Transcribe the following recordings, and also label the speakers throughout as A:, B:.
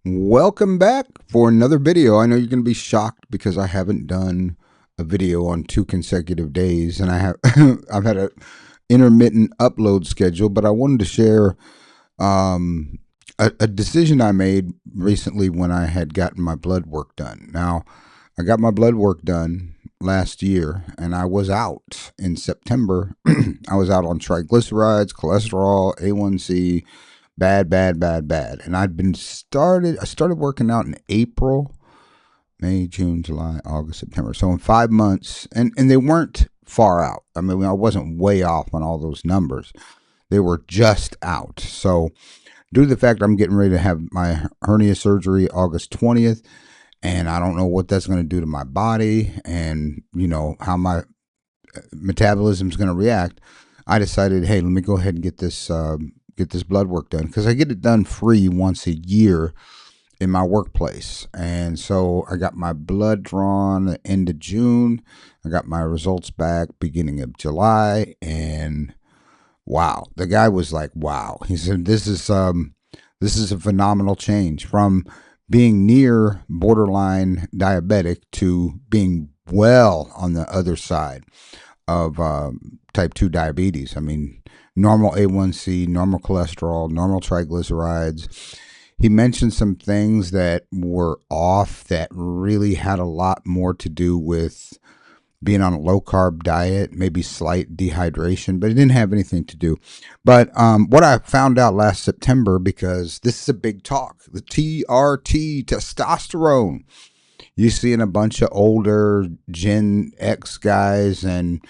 A: Welcome back for another video. I know you're going to be shocked because I haven't done a video on 2 consecutive days, and I've had a intermittent upload schedule, but I wanted to share um, a decision I made recently when I had gotten my blood work done. Now, I got my blood work done last year, and I was out in September. I was out on triglycerides, cholesterol, A1C, bad, bad, bad, bad. And I started working out in April, May, June, July, August, September. So in 5 months, and they weren't far out. I mean, I wasn't way off on all those numbers. They were just out. So due to the fact I'm getting ready to have my hernia surgery August 20th, and I don't know what that's going to do to my body and, how my metabolism is going to react, I decided, hey, let me go ahead and get this blood work done, because I get it done free once a year in my workplace. And so I got my blood drawn at the end of June. I got my results back beginning of July, and wow, the guy was like, wow. He said, this is a phenomenal change from being near borderline diabetic to being well on the other side of type 2 diabetes. I mean, normal A1C, normal cholesterol, normal triglycerides. He mentioned some things that were off that really had a lot more to do with being on a low carb diet, maybe slight dehydration, but it didn't have anything to do. But what I found out last September, because this is a big talk, the TRT testosterone. You seeing a bunch of older Gen X guys, and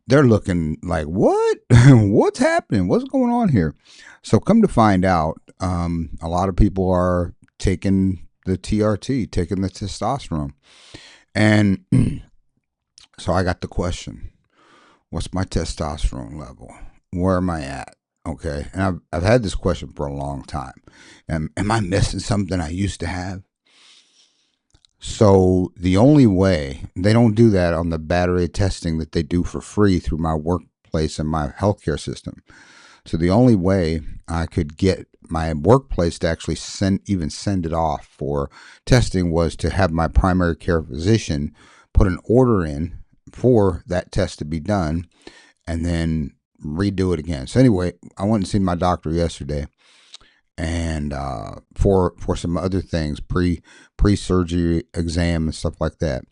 A: they're looking like, what? What's happening? What's going on here? So come to find out, a lot of people are taking the TRT, taking the testosterone. And so I got the question, what's my testosterone level? Where am I at? Okay. And I've had this question for a long time. Am I missing something I used to have? So the only way, they don't do that on the battery of testing that they do for free through my workplace and my healthcare system. So the only way I could get my workplace to actually send it off for testing was to have my primary care physician put an order in for that test to be done and then redo it again. So anyway, I went and seen my doctor yesterday, and for some other things, pre-surgery exam and stuff like that.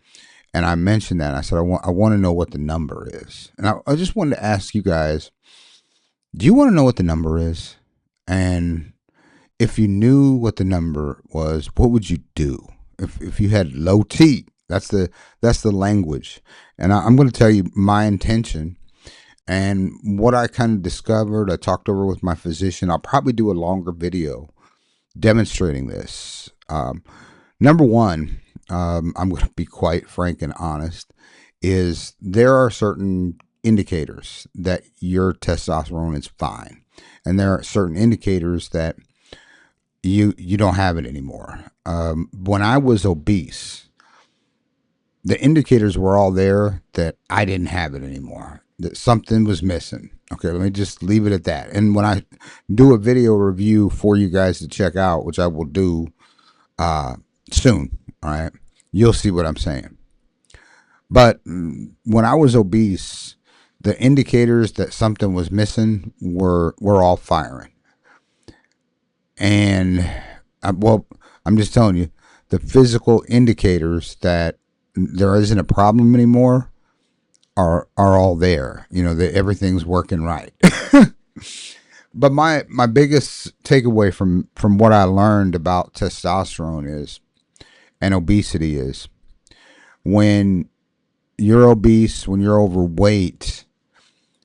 A: And I mentioned that. I said, I want to know what the number is. And I just wanted to ask you guys, do you want to know what the number is? And if you knew what the number was, what would you do? If you had low T, that's the language. And I'm going to tell you my intention and what I kind of discovered. I talked over with my physician. I'll probably do a longer video demonstrating this. Number one, I'm going to be quite frank and honest, is there are certain indicators that your testosterone is fine. And there are certain indicators that you don't have it anymore. When I was obese, the indicators were all there that I didn't have it anymore, that something was missing. Okay, let me just leave it at that. And when I do a video review for you guys to check out, which I will do soon, all right, you'll see what I'm saying. But when I was obese, the indicators that something was missing were all firing. And I'm just telling you, the physical indicators that there isn't a problem anymore are all there. That everything's working right. But my biggest takeaway from what I learned about testosterone is, and obesity is, when you're obese, when you're overweight,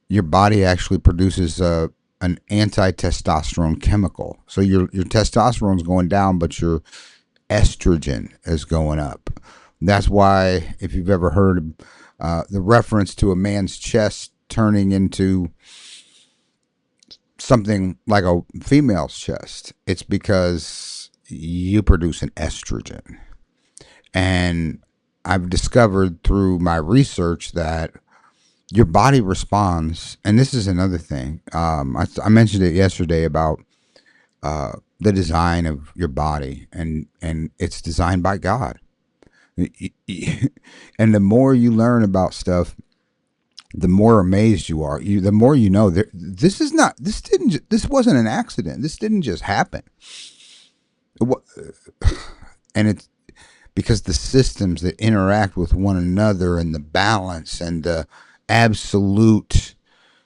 A: your body actually produces an anti-testosterone chemical. So your testosterone is going down, but your estrogen is going up. That's why, if you've ever heard the reference to a man's chest turning into something like a female's chest, it's because you produce an estrogen. And I've discovered through my research that your body responds. And this is another thing. I mentioned it yesterday about the design of your body, and it's designed by God. And the more you learn about stuff, the more amazed you are. The more you know. This wasn't an accident. This didn't just happen. And it's because the systems that interact with one another, and the balance, and the absolute.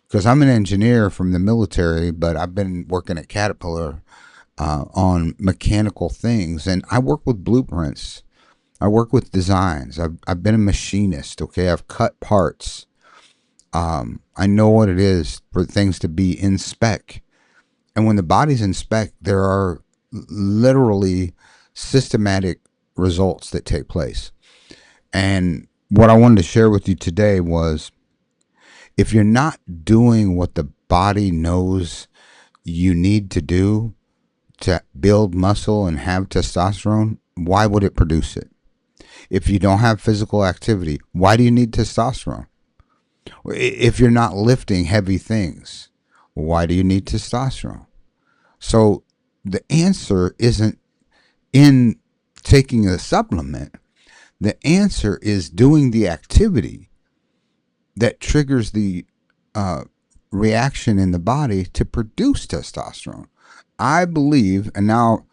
A: Because I'm an engineer from the military, but I've been working at Caterpillar on mechanical things, and I work with blueprints. I work with designs. I've been a machinist. Okay, I've cut parts. I know what it is for things to be in spec, and when the body's in spec, there are literally systematic results that take place. And what I wanted to share with you today was, if you're not doing what the body knows you need to do to build muscle and have testosterone, why would it produce it? If you don't have physical activity, why do you need testosterone? If you're not lifting heavy things, why do you need testosterone? So the answer isn't in taking a supplement. The answer is doing the activity that triggers the reaction in the body to produce testosterone. I believe, and now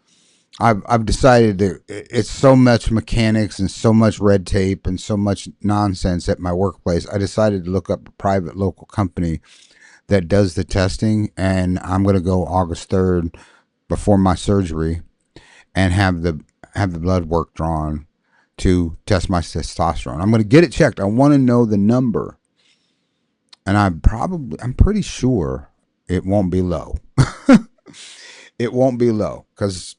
A: I've decided that it's so much mechanics and so much red tape and so much nonsense at my workplace. I decided to look up a private local company that does the testing, and I'm going to go August 3rd before my surgery and have the blood work drawn to test my testosterone. I'm going to get it checked. I want to know the number, and I'm pretty sure it won't be low. It won't be low because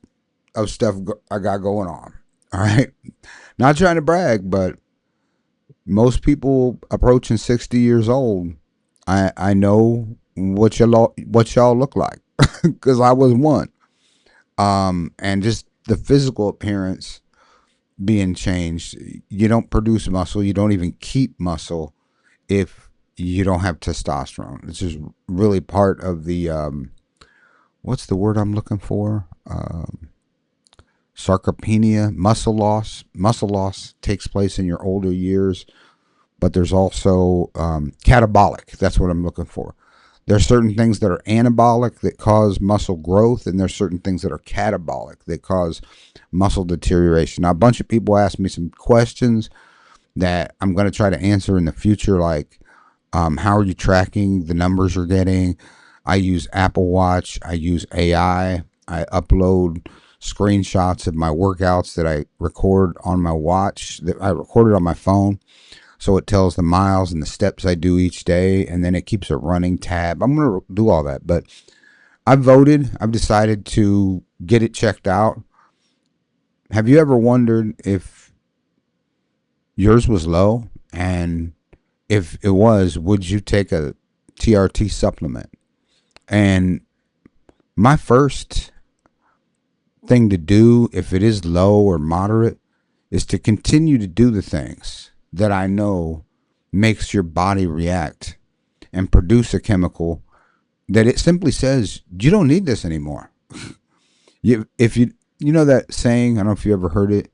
A: of stuff I got going on. All right. Not trying to brag, but most people approaching 60 years old, I know what y'all look like because I was one. And just the physical appearance being changed. You don't produce muscle. You don't even keep muscle if you don't have testosterone. It's just really part of the, what's the word I'm looking for? Sarcopenia, muscle loss. Muscle loss takes place in your older years, but there's also catabolic. That's what I'm looking for. There's certain things that are anabolic that cause muscle growth, and there's certain things that are catabolic that cause muscle deterioration. Now, a bunch of people ask me some questions that I'm going to try to answer in the future, like how are you tracking the numbers you're getting? I use Apple Watch. I use AI. I upload screenshots of my workouts that I record on my watch, that I recorded on my phone. So it tells the miles and the steps I do each day, and then it keeps a running tab. I'm going to do all that, but I've decided to get it checked out. Have you ever wondered if yours was low? And if it was, would you take a TRT supplement? And my first thing to do, if it is low or moderate, is to continue to do the things that I know makes your body react and produce a chemical that it simply says, you don't need this anymore. If you know that saying, I don't know if you ever heard it,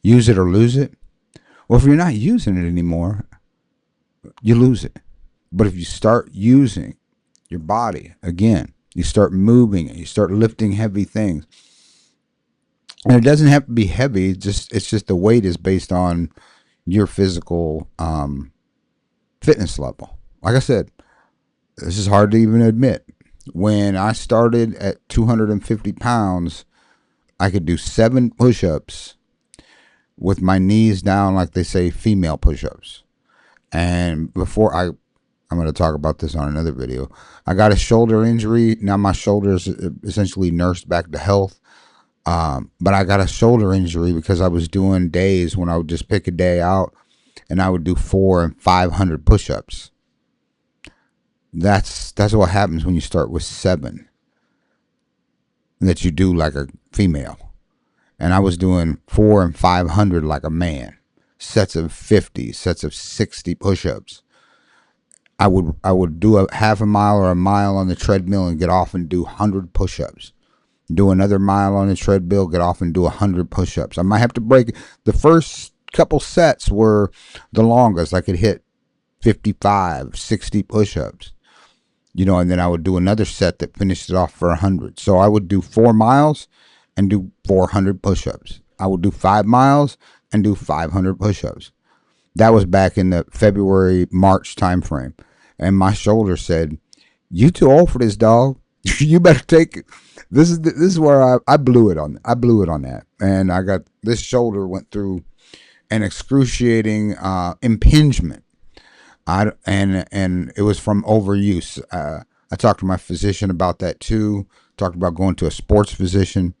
A: use it or lose it. Well, if you're not using it anymore, you lose it. But if you start using your body again, you start moving it, you start lifting heavy things. And it doesn't have to be heavy, it's just the weight is based on your physical fitness level. Like I said, this is hard to even admit. When I started at 250 pounds, I could do 7 push-ups with my knees down, like they say, female push-ups. And before I'm going to talk about this on another video. I got a shoulder injury. Now my shoulder is essentially nursed back to health. But I got a shoulder injury because I was doing days when I would just pick a day out and I would do 400 and 500 push-ups. That's what happens when you start with 7 that you do like a female. And I was doing 400 and 500 like a man. Sets of 50, sets of 60 push-ups. I would do a half a mile or a mile on the treadmill and get off and do 100 push-ups. Do another mile on the treadmill, get off and do 100 push-ups. I might have to break. The first couple sets were the longest. I could hit 55, 60 push-ups. And then I would do another set that finished it off for 100. So I would do 4 miles and do 400 push-ups. I would do 5 miles and do 500 push-ups. That was back in the February, March timeframe. And my shoulder said, "You too old for this, dog. You better take it." This is where I blew it on. I blew it on that. And I got this shoulder went through an excruciating impingement. And it was from overuse. I talked to my physician about that too. Talked about going to a sports physician,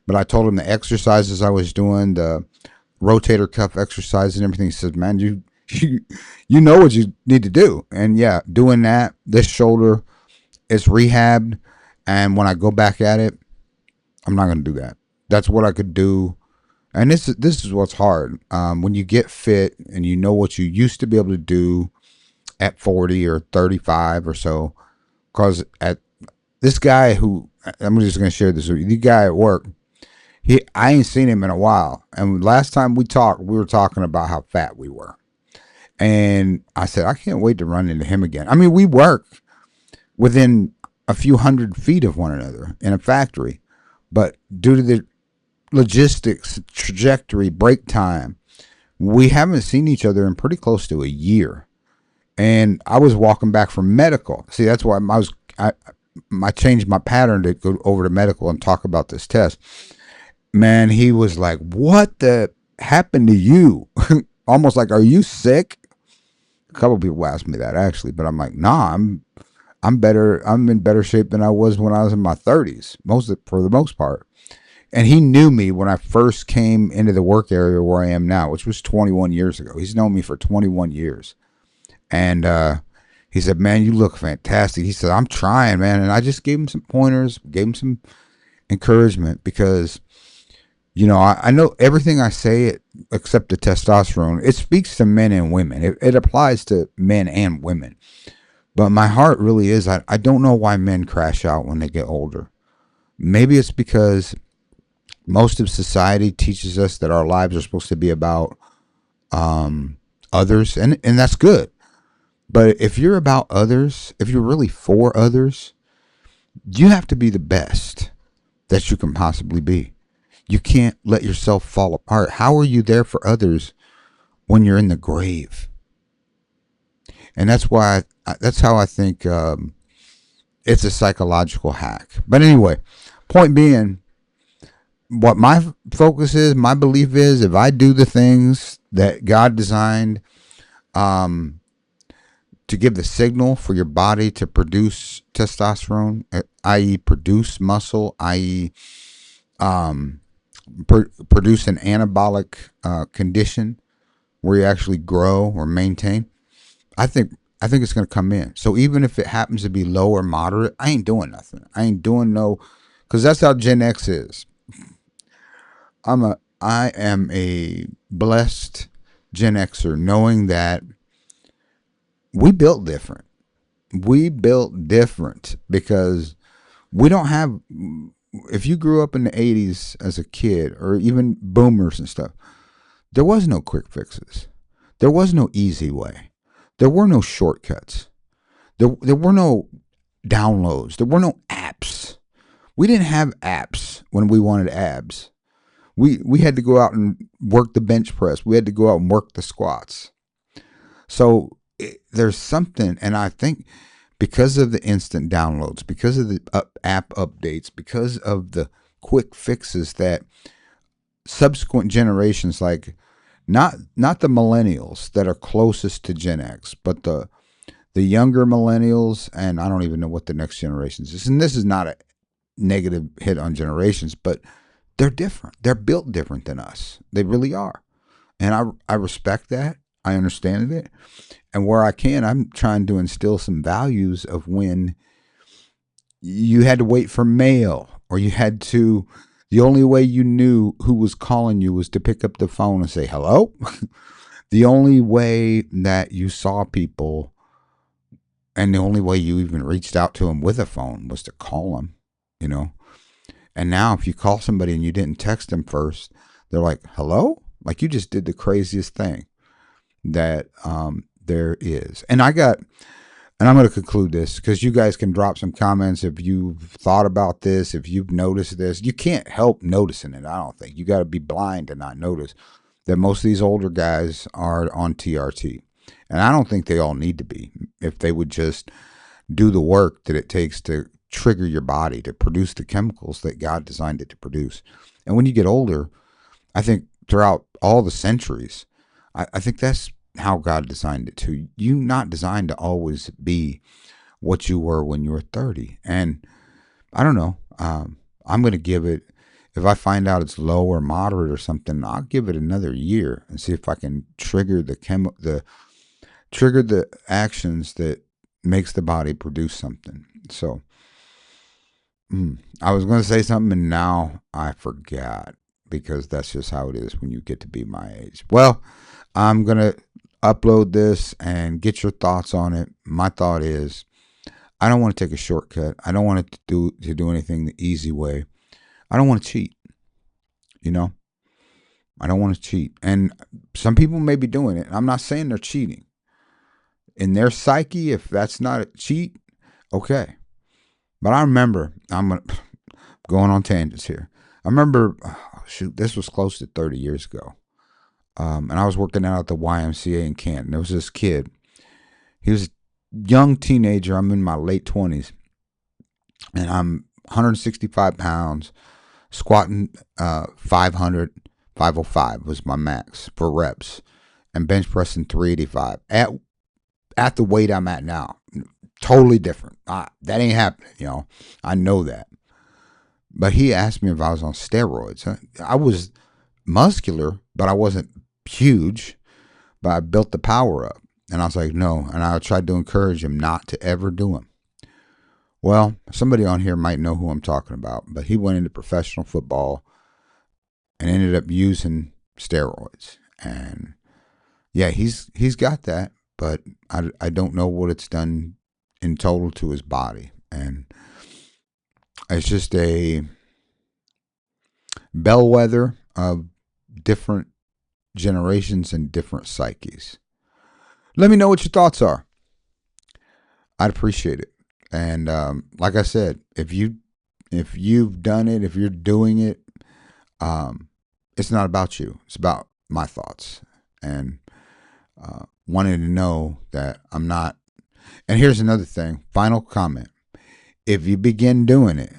A: but I told him the exercises I was doing, the rotator cuff exercises and everything. He says, "Man, you know what you need to do." And yeah, doing that. This shoulder is rehabbed, and when I go back at it, I'm not going to do that. That's what I could do. And this is what's hard. When you get fit and you know what you used to be able to do at 40 or 35 or so, because at this guy who, I'm just going to share this with you, the guy at work, I ain't seen him in a while. And last time we talked, we were talking about how fat we were. And I said, I can't wait to run into him again. I mean, we work within a few 100 feet of one another in a factory, but due to the logistics, trajectory, break time, we haven't seen each other in pretty close to a year. And I was walking back from medical. See, that's why I changed my pattern to go over to medical and talk about this test. Man, he was like, "What the happened to you?" Almost like, "Are you sick?" A couple of people asked me that actually, but I'm like, "Nah, I'm better. I'm in better shape than I was when I was in my 30s, for the most part." And he knew me when I first came into the work area where I am now, which was 21 years ago. He's known me for 21 years. And he said, "Man, you look fantastic." He said, "I'm trying, man." And I just gave him some pointers, gave him some encouragement because, I know everything I say, except the testosterone, it speaks to men and women. It applies to men and women. But my heart really is, I don't know why men crash out when they get older. Maybe it's because most of society teaches us that our lives are supposed to be about others, and that's good. But if you're about others, if you're really for others, you have to be the best that you can possibly be. You can't let yourself fall apart. How are you there for others when you're in the grave? And that's how I think it's a psychological hack. But anyway, point being, what my focus is, my belief is, if I do the things that God designed to give the signal for your body to produce testosterone, i.e. produce muscle, i.e. Produce an anabolic condition where you actually grow or maintain, I think it's going to come in. So even if it happens to be low or moderate, I ain't doing nothing. I ain't doing because that's how Gen X is. I am a blessed Gen Xer, knowing that we built different. We built different because we don't have. If you grew up in the 80s as a kid, or even boomers and stuff, there was no quick fixes. There was no easy way. There were no shortcuts. There were no downloads. There were no apps. We didn't have apps when we wanted abs. We had to go out and work the bench press. We had to go out and work the squats. So there's something, and I think because of the instant downloads, because of the app updates, because of the quick fixes that subsequent generations, like not the millennials that are closest to Gen X, but the younger millennials, and I don't even know what the next generations is. And this is not a negative hit on generations, but they're different. They're built different than us. They really are. And I respect that. I understand it. And where I can, I'm trying to instill some values of when you had to wait for mail, or the only way you knew who was calling you was to pick up the phone and say, "Hello." The only way that you saw people And the only way you even reached out to them with a phone was to call them, you know. And now if you call somebody and you didn't text them first, they're like, hello? Like you just did the craziest thing that there is. And I'm going to conclude this because you guys can drop some comments if you've thought about this, if you've noticed this. You can't help noticing it, I don't think. You got to be blind to not notice that most of these older guys are on TRT. And I don't think they all need to be. If they would just do the work that it takes to trigger your body to produce the chemicals that God designed it to produce. And when you get older, I think throughout all the centuries, I think that's how God designed it to. You're not designed to always be what you were when you were 30. And I don't know. I'm going to give it, if I find out it's low or moderate or something, I'll give it another year and see if I can trigger trigger the actions that makes the body produce something. So I was going to say something and now I forgot, because that's just how it is when you get to be my age. Well, I'm going to upload this and get your thoughts on it. My thought is, I don't want to take a shortcut. I don't want it to do anything the easy way. I don't want to cheat. You know, I don't want to cheat. And some people may be doing it. I'm not saying they're cheating. In their psyche, if that's not a cheat, okay. But I remember, I'm going on tangents here. I remember, this was close to 30 years ago. And I was working out at the YMCA in Canton. There was this kid. He was a young teenager. I'm in my late 20s. And I'm 165 pounds, squatting 500, 505 was my max for reps, and bench pressing 385 at the weight I'm at now. Totally different. That ain't happening, you know. I know that. But he asked me if I was on steroids. I was muscular, but I wasn't huge. But I built the power up. And I was like, no. And I tried to encourage him not to ever do them. Well, somebody on here might know who I'm talking about. But he went into professional football and ended up using steroids. And yeah, he's got that. But I don't know what it's done in total to his body. And it's just a bellwether of different generations and different psyches. Let me know what your thoughts are. I'd appreciate it. And like I said, if you've done it, if you're doing it, it's not about you. It's about my thoughts. And wanted to know that I'm not. And here's another thing. Final comment. If you begin doing it,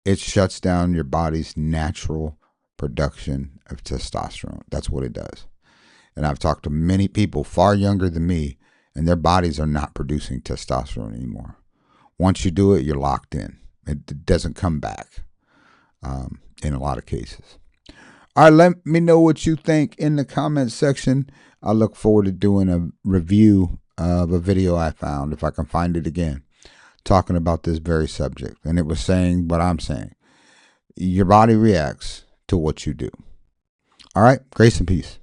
A: it shuts down your body's natural production of testosterone. That's what it does. And I've talked to many people far younger than me, and their bodies are not producing testosterone anymore. Once you do it, you're locked in. It doesn't come back in a lot of cases. All right, let me know what you think in the comments section. I look forward to doing a review of a video I found, if I can find it again, talking about this very subject. And it was saying what I'm saying. Your body reacts to what you do. All right, grace and peace.